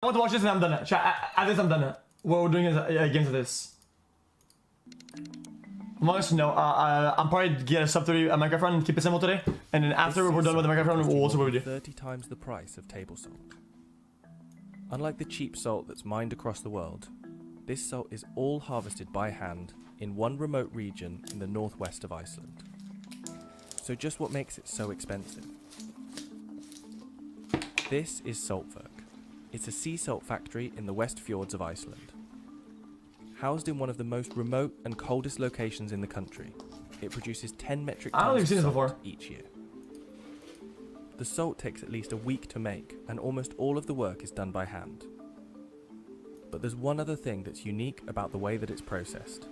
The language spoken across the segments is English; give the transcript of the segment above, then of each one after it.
I want to watch this and I'm done. Chat, at this I'm done. What we're doing is against this. I want us to know, I'm probably get a sub 30 microphone and keep it simple today. And then after we're done with the microphone, we'll also do 30 times the price of table salt. Unlike the cheap salt that's mined across the world, this salt is all harvested by hand in one remote region in the northwest of Iceland. So just what makes it so expensive? This is Saltwerk. It's a sea salt factory in the West Fjords of Iceland. Housed in one of the most remote and coldest locations in the country, it produces 10 metric tons of salt each year. The salt takes at least a week to make, and almost all of the work is done by hand. But there's one other thing that's unique about the way that it's processed.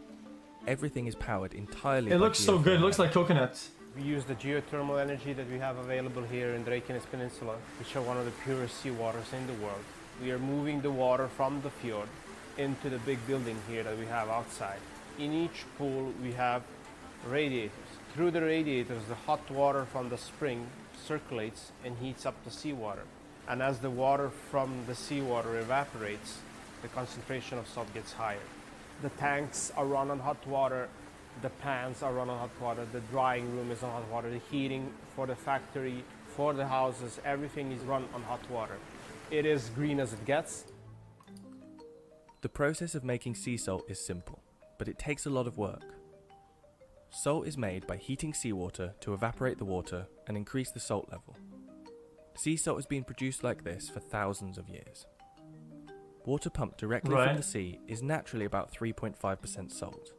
Everything is powered entirely by It looks so good, it looks like coconut. We use the geothermal energy that we have available here in the Reykjanes Peninsula, which are one of the purest seawaters in the world. We are moving the water from the fjord into the big building here that we have outside. In each pool we have radiators. Through the radiators, the hot water from the spring circulates and heats up the seawater. And as the water from the seawater evaporates, the concentration of salt gets higher. The tanks are run on hot water, the pans are run on hot water, the drying room is on hot water, the heating for the factory, for the houses, everything is run on hot water. It is green as it gets. The process of making sea salt is simple, but it takes a lot of work. Salt is made by heating seawater to evaporate the water and increase the salt level. Sea salt has been produced like this for thousands of years. Water pumped directly from the sea is naturally about 3.5% salt,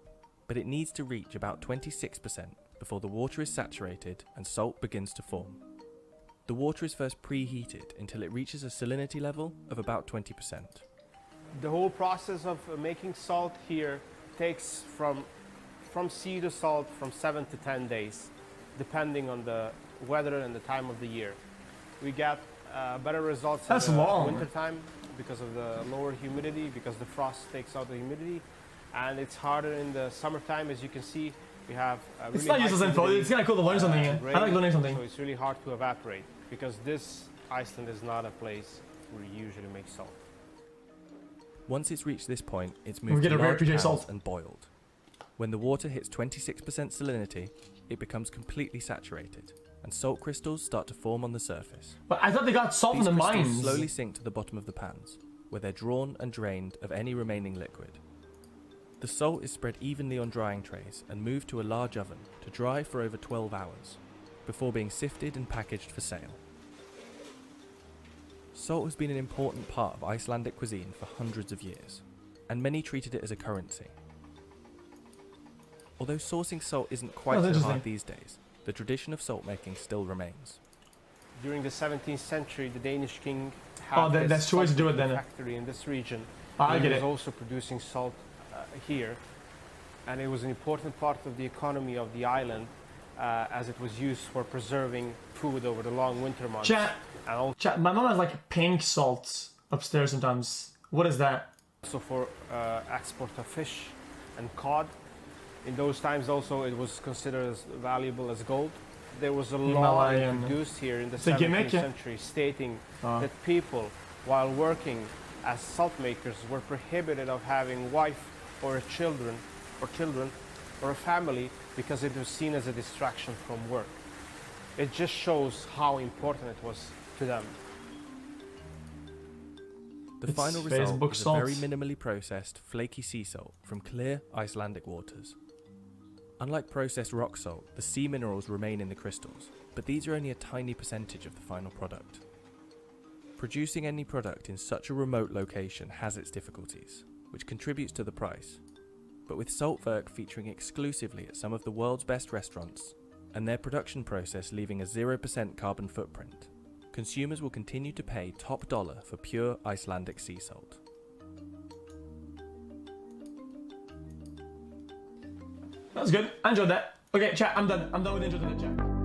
but it needs to reach about 26% before the water is saturated and salt begins to form. The water is first preheated until it reaches a salinity level of about 20%. The whole process of making salt here takes from sea to salt from 7 to 10 days, depending on the weather and the time of the year. We get better results in the winter time because of the lower humidity, because the frost takes out the humidity, and it's harder in the summertime. As you can see, we have really it's not useless info, it's kind of cool to learn something. I like learning something. So it's really hard to evaporate, because this Iceland is not a place where you usually make salt. Once it's reached this point, it's moved to large pans and boiled. When the water hits 26% salinity, it becomes completely saturated, and salt crystals start to form on the surface. But I thought they got salt in the mines. These crystals slowly sink to the bottom of the pans, where they're drawn and drained of any remaining liquid. The salt is spread evenly on drying trays and moved to a large oven to dry for over 12 hours, before being sifted and packaged for sale. Salt has been an important part of Icelandic cuisine for hundreds of years, and many treated it as a currency. Although sourcing salt isn't quite so hard these days, the tradition of salt making still remains. During the 17th century, the Danish king had that's two ways to do it then. Factory in this region. He was also producing salt here, and it was an important part of the economy of the island, as it was used for preserving food over the long winter months. Chat, my mom has like pink salt upstairs sometimes. What is that? Also for export of fish and cod. In those times also it was considered as valuable as gold. There was a law introduced here in the 17th century stating that people, while working as salt makers, were prohibited of having a wife or children or a family, because it was seen as a distraction from work. It just shows how important it was to them. The final result is a very minimally processed, flaky sea salt from clear Icelandic waters. Unlike processed rock salt, the sea minerals remain in the crystals, but these are only a tiny percentage of the final product. Producing any product in such a remote location has its difficulties, which contributes to the price. But with Saltwerk featuring exclusively at some of the world's best restaurants, and their production process leaving a 0% carbon footprint, consumers will continue to pay top dollar for pure Icelandic sea salt. That was good. I enjoyed that. Okay, chat, I'm done. I'm done with the internet chat.